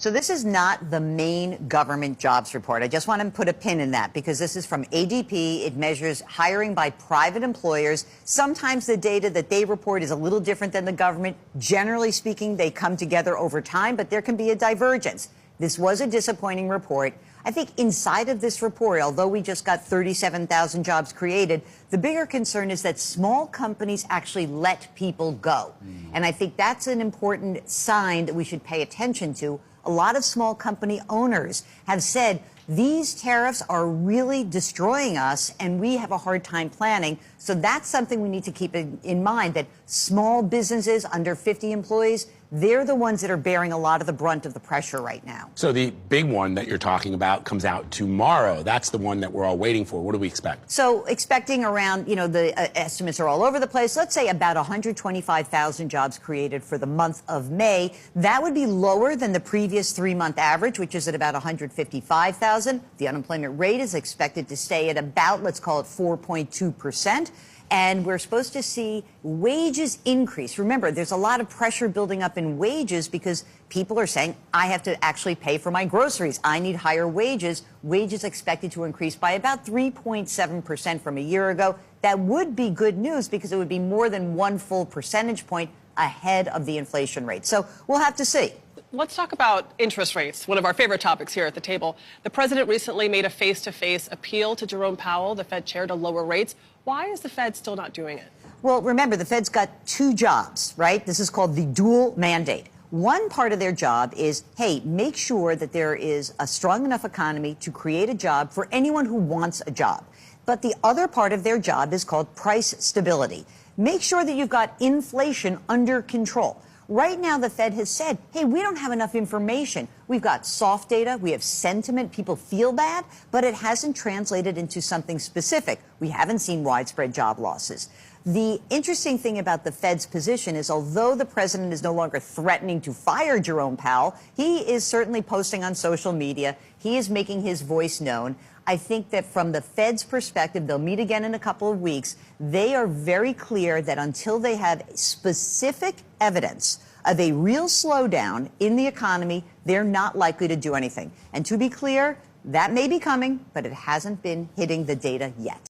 So this is not the main government jobs report. I just want to put a pin in that because this is from ADP. It measures hiring by private employers. Sometimes the data that they report is a little different than the government. Generally speaking, they come together over time, but there can be a divergence. This was a disappointing report. I think inside of this report, although we just got 37,000 jobs created, the bigger concern is that small companies actually let people go. And I think that's an important sign that we should pay attention to. A lot of small company owners have said, these tariffs are really destroying us and we have a hard time planning. So that's something we need to keep in mind, that small businesses under 50 employees, they're the ones that are bearing a lot of the brunt of the pressure right now. So the big one that you're talking about comes out tomorrow. That's the one that we're all waiting for. What do we expect? So expecting around, the estimates are all over the place. Let's say about 125,000 jobs created for the month of May. That would be lower than the previous 3-month average, which is at about 155,000. The unemployment rate is expected to stay at about, let's call it 4.2%. And we're supposed to see wages increase. Remember, there's a lot of pressure building up in wages because people are saying, I have to actually pay for my groceries. I need higher wages. Wages expected to increase by about 3.7% from a year ago. That would be good news because it would be more than 1 full percentage point ahead of the inflation rate. So we'll have to see. Let's talk about interest rates, one of our favorite topics here at the table. The president recently made a face-to-face appeal to Jerome Powell, the Fed chair, to lower rates. Why is the Fed still not doing it? Well, remember, the Fed's got 2 jobs, right? This is called the dual mandate. One part of their job is, hey, make sure that there is a strong enough economy to create a job for anyone who wants a job. But the other part of their job is called price stability. Make sure that you've got inflation under control. Right now, the Fed has said, hey, we don't have enough information. We've got soft data, we have sentiment, people feel bad, but it hasn't translated into something specific. We haven't seen widespread job losses. The interesting thing about the Fed's position is, although the president is no longer threatening to fire Jerome Powell, he is certainly posting on social media. He is making his voice known. I think that from the Fed's perspective, they'll meet again in a couple of weeks. They are very clear that until they have specific evidence of a real slowdown in the economy, they're not likely to do anything. And to be clear, that may be coming, but it hasn't been hitting the data yet.